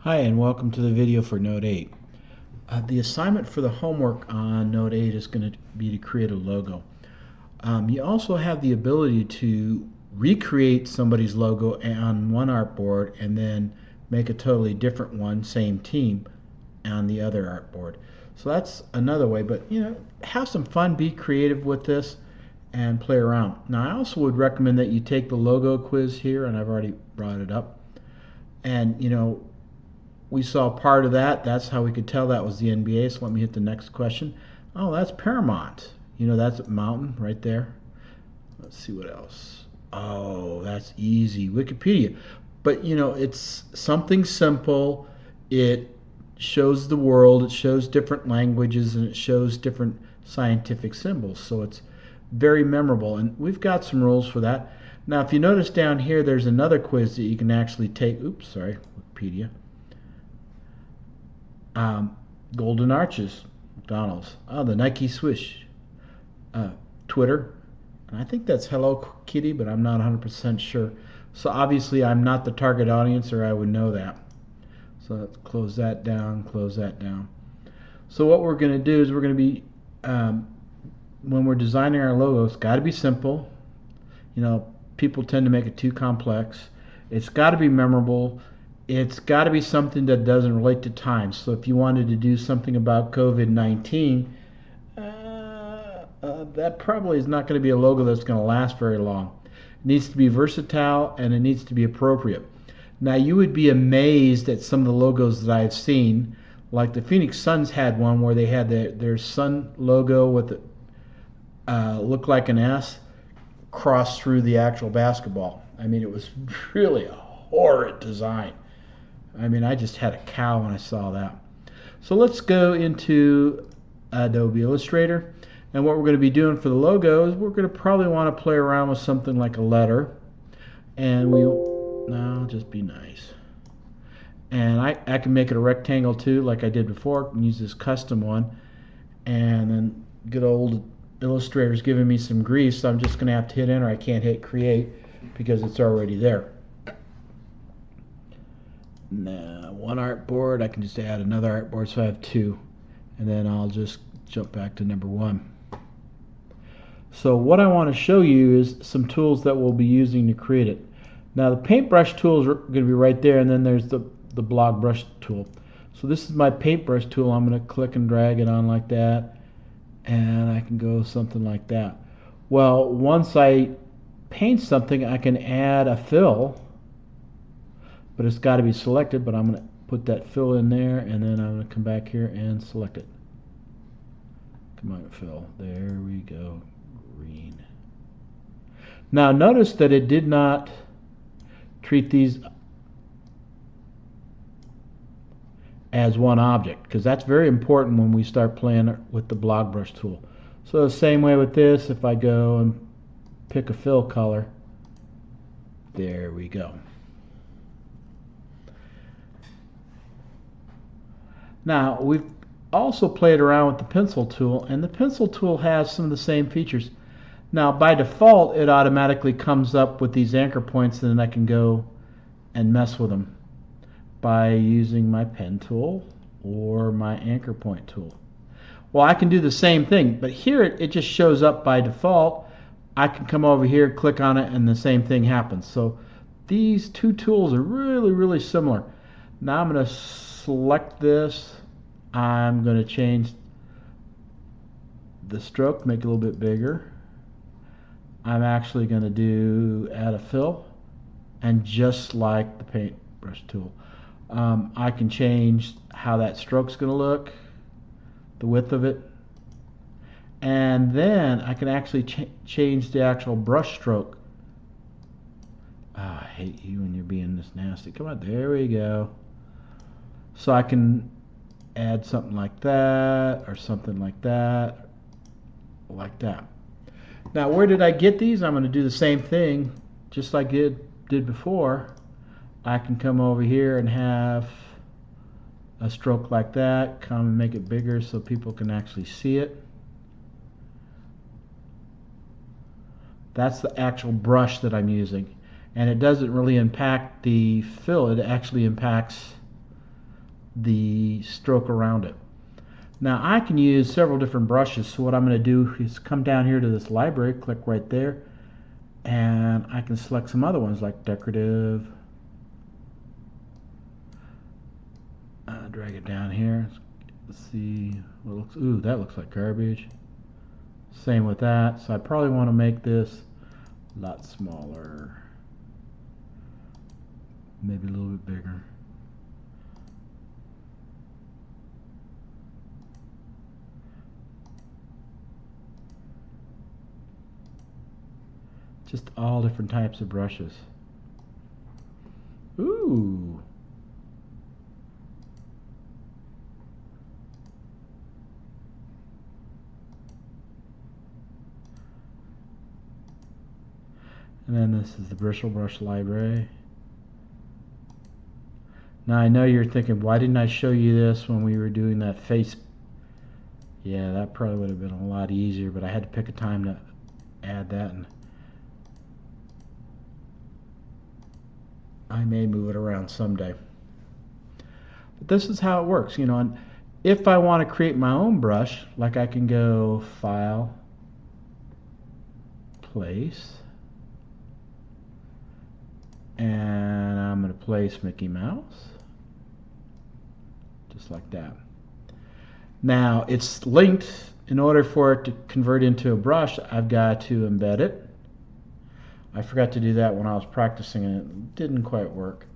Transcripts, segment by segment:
Hi, and welcome to the video for Note 8. The assignment for the homework on Note 8 is going to be to create a logo. You also have the ability to recreate somebody's logo on one artboard and then make a totally different one, same team, on the other artboard. So that's another way, but have some fun, be creative with this, and play around. Now, I also would recommend that you take the logo quiz here, and I've already brought it up. And we saw part of that. That's how we could tell that was the NBA. So let me hit the next question. Oh, that's Paramount. That's a mountain right there. Let's see what else. Oh, that's easy. Wikipedia. But it's something simple. It shows the world. It shows different languages, and it shows different scientific symbols. So it's very memorable. And we've got some rules for that. Now, if you notice down here, there's another quiz that you can actually take. Oops, sorry, Wikipedia. Golden Arches, McDonald's. Oh, the Nike Swish. Twitter. And I think that's Hello Kitty, but I'm not 100% sure. So obviously I'm not the target audience, or I would know that. So let's close that down, close that down. So what we're going to do is we're going to be, when we're designing our logo, it's got to be simple. People tend to make it too complex. It's got to be memorable. It's got to be something that doesn't relate to time. So if you wanted to do something about COVID-19, that probably is not going to be a logo that's going to last very long. It needs to be versatile, and it needs to be appropriate. Now, you would be amazed at some of the logos that I've seen. Like the Phoenix Suns had one where they had their sun logo with it looked like an S crossed through the actual basketball. I mean, it was really a horrid design. I mean, I just had a cow when I saw that. So let's go into Adobe Illustrator. And what we're going to be doing for the logo is we're going to probably want to play around with something like a letter. And no, just be nice. And I can make it a rectangle too, like I did before. I can use this custom one. And then good old Illustrator's giving me some grief, so I'm just going to have to hit enter. I can't hit create because it's already there. Now, one artboard, I can just add another artboard, so I have two. And then I'll just jump back to number one. So what I want to show you is some tools that we'll be using to create it. Now, the paintbrush tools are going to be right there, and then there's the block brush tool. So this is my paintbrush tool. I'm going to click and drag it on like that, and I can go something like that. Well, once I paint something, I can add a fill, but it's got to be selected. But I'm going to put that fill in there, and then I'm going to come back here and select it. Come on, fill. There we go. Green. Now notice that it did not treat these as one object, because that's very important when we start playing with the block brush tool. So the same way with this, if I go and pick a fill color, there we go. Now we've also played around with the pencil tool, and the pencil tool has some of the same features. Now by default it automatically comes up with these anchor points, and then I can go and mess with them by using my pen tool or my anchor point tool. Well, I can do the same thing, but here it just shows up by default. I can come over here, click on it, and the same thing happens. So these two tools are really similar. Now I'm going to select this. I'm going to change the stroke, make it a little bit bigger. I'm actually going to add a fill, and just like the paintbrush tool, I can change how that stroke's going to look, the width of it, and then I can actually change the actual brush stroke. Oh, I hate you when you're being this nasty. Come on, there we go. So I can add something like that, or something like that, like that. Now, where did I get these? I'm going to do the same thing, just like I did before. I can come over here and have a stroke like that, come and make it bigger so people can actually see it. That's the actual brush that I'm using, and it doesn't really impact the fill. It actually impacts the stroke around it. Now I can use several different brushes, so what I'm going to do is come down here to this library, click right there, and I can select some other ones like decorative. Drag it down here. Let's see what looks. Ooh, that looks like garbage. Same with that. So I probably want to make this a lot smaller, maybe a little bit bigger. Just all different types of brushes. Ooh. And then this is the bristle brush library. Now I know you're thinking, why didn't I show you this when we were doing that face? Yeah, that probably would have been a lot easier, but I had to pick a time to add that, and I may move it around someday. But this is how it works, you know. And if I want to create my own brush, like I can go File, Place, and I'm going to place Mickey Mouse, just like that. Now it's linked. In order for it to convert into a brush, I've got to embed it. I forgot to do that when I was practicing and it didn't quite work.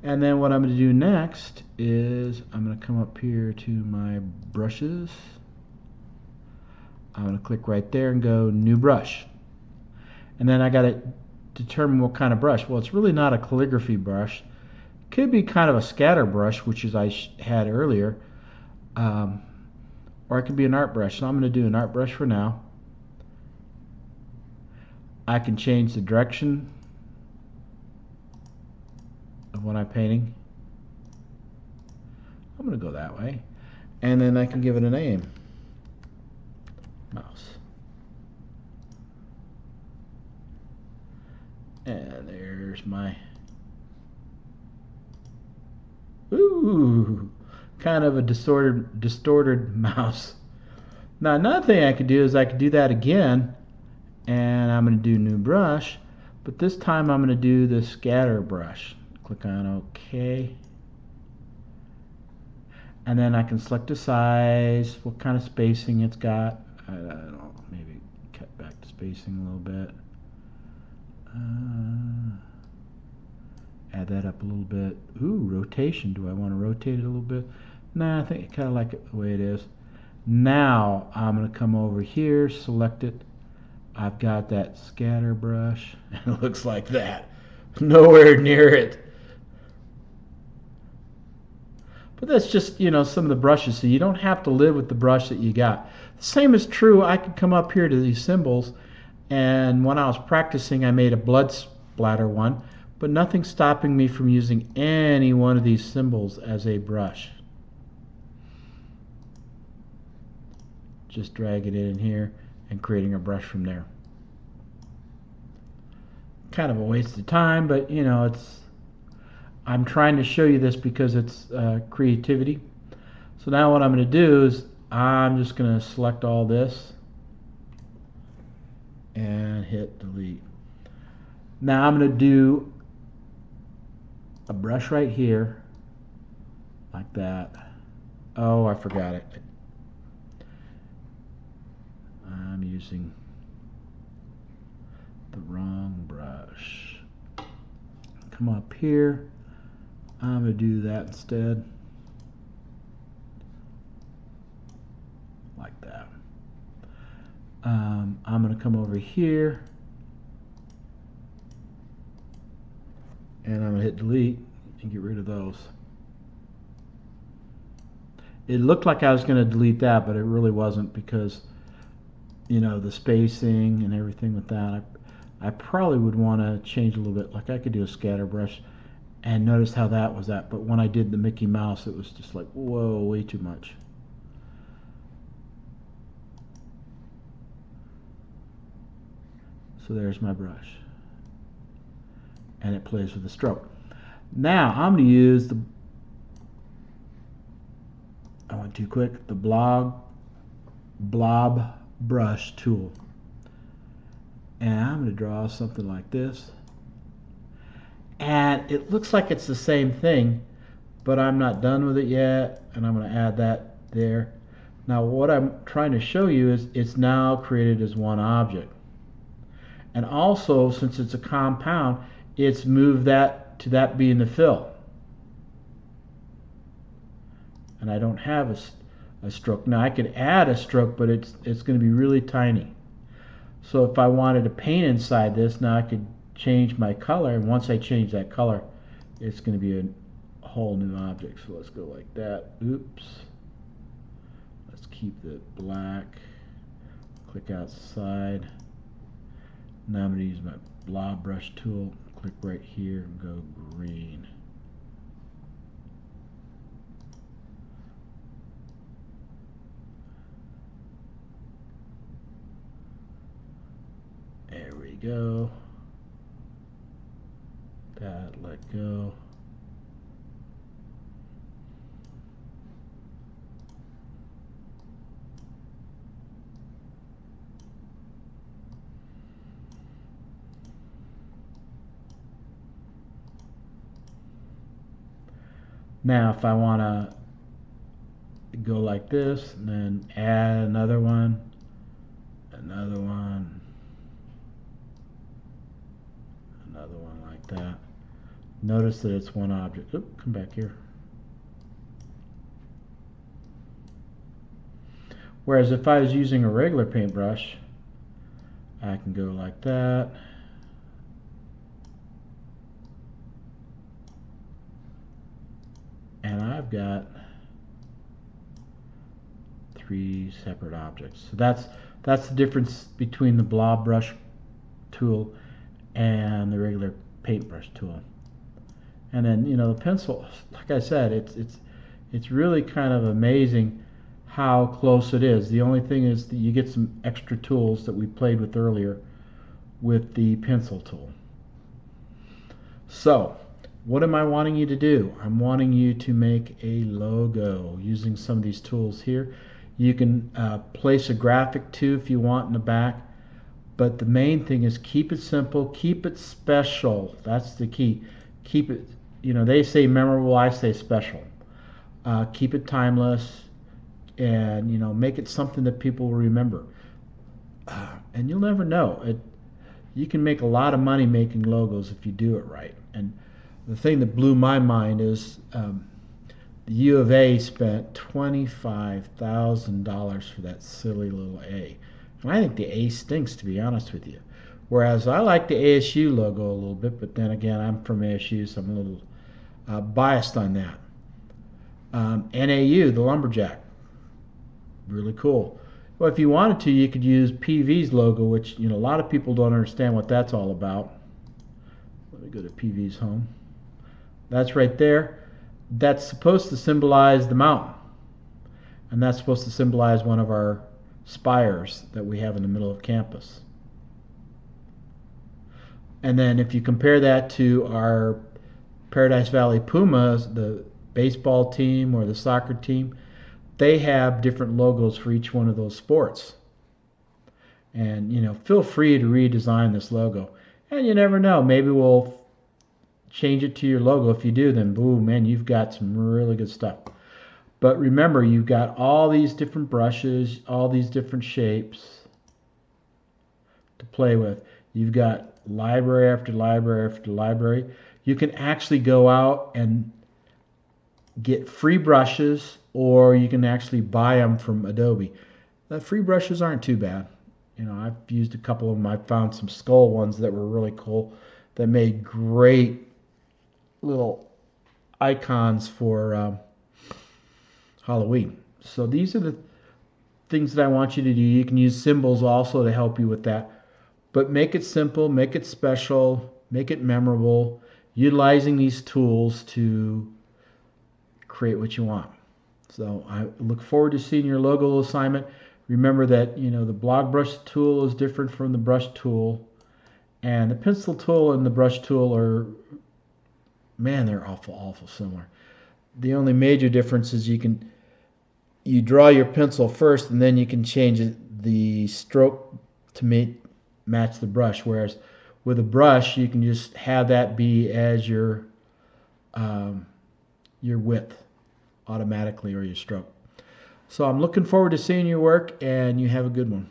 And then what I'm going to do next is I'm going to come up here to my brushes. I'm going to click right there and go New Brush. And then I got to determine what kind of brush. Well, it's really not a calligraphy brush. Could be kind of a scatter brush, which is I had earlier. Or it could be an art brush. So I'm going to do an art brush for now. I can change the direction of what I'm painting. I'm going to go that way. And then I can give it a name. Mouse. And there's my... Ooh! Kind of a distorted mouse. Now another thing I could do is I could do that again, and I'm going to do new brush, but this time I'm going to do the scatter brush. Click on OK, and then I can select the size, what kind of spacing it's got. I don't know, maybe cut back the spacing a little bit. Add that up a little bit. Ooh, rotation. Do I want to rotate it a little bit? Nah, I think I kind of like it the way it is. Now I'm going to come over here, select it. I've got that scatter brush, and it looks like that. Nowhere near it. But that's just, you know, some of the brushes. So you don't have to live with the brush that you got. The same is true. I could come up here to these symbols, and when I was practicing, I made a blood splatter one, but nothing's stopping me from using any one of these symbols as a brush. Just drag it in here and creating a brush from there. Kind of a waste of time, but you know, I'm trying to show you this because it's creativity. So now what I'm going to do is I'm just going to select all this and hit delete. Now I'm going to do a brush right here like that. Oh, I forgot it. I'm using the wrong brush. Come up here. I'm going to do that instead. Like that. I'm going to come over here and I'm going to hit delete and get rid of those. It looked like I was going to delete that, but it really wasn't because, you know, the spacing and everything with that. I probably would want to change a little bit. Like I could do a scatter brush and notice how that was at. But when I did the Mickey Mouse, it was just like, whoa, way too much. So there's my brush. And it plays with the stroke. Now I'm going to use I went too quick, the blob brush tool. And I'm going to draw something like this. And it looks like it's the same thing, but I'm not done with it yet, and I'm going to add that there. Now what I'm trying to show you is it's now created as one object. And also, since it's a compound, it's moved that to that being the fill. And I don't have a stroke. Now I could add a stroke, but it's going to be really tiny. So if I wanted to paint inside this, now I could change my color, and once I change that color, it's going to be a whole new object. So let's go like that. Oops. Let's keep the black. Click outside. Now I'm going to use my blob brush tool. Click right here and go green. There we go. That, let go. Now if I want to go like this and then add another one, another one like that. Notice that it's one object. Oop, come back here. Whereas if I was using a regular paintbrush, I can go like that. And I've got 3 separate objects. So that's the difference between the blob brush tool and the regular paintbrush tool. And then, you know, the pencil, like I said, it's really kind of amazing how close it is. The only thing is that you get some extra tools that we played with earlier with the pencil tool. So what am I wanting you to do? I'm wanting you to make a logo using some of these tools here. You can place a graphic too if you want in the back, but the main thing is keep it simple, keep it special. That's the key. Keep it, you know, they say memorable, I say special. Keep it timeless, and you know, make it something that people will remember. And you'll never know. You can make a lot of money making logos if you do it right. And the thing that blew my mind is the U of A spent $25,000 for that silly little A. And I think the A stinks, to be honest with you. Whereas I like the ASU logo a little bit, but then again, I'm from ASU, so I'm a little biased on that. NAU, the lumberjack, really cool. Well, if you wanted to, you could use PV's logo, which, you know, a lot of people don't understand what that's all about. Let me go to PV's home. That's right there. That's supposed to symbolize the mountain, and that's supposed to symbolize one of our spires that we have in the middle of campus. And then if you compare that to our Paradise Valley Pumas, the baseball team or the soccer team, they have different logos for each one of those sports. And, you know, feel free to redesign this logo. And you never know, maybe we'll change it to your logo. If you do, then boom, man, you've got some really good stuff. But remember, you've got all these different brushes, all these different shapes to play with. You've got library after library after library. You can actually go out and get free brushes, or you can actually buy them from Adobe. The free brushes aren't too bad. You know, I've used a couple of them. I found some skull ones that were really cool that made great little icons for Halloween. So these are the things that I want you to do. You can use symbols also to help you with that. But make it simple, make it special, make it memorable, utilizing these tools to create what you want. So I look forward to seeing your logo assignment. Remember that, you know, the blob brush tool is different from the brush tool, and the pencil tool and the brush tool are, man, they're awful similar. The only major difference is you can you draw your pencil first, and then you can change the stroke to match the brush. Whereas with a brush, you can just have that be as your width automatically, or your stroke. So I'm looking forward to seeing your work, and you have a good one.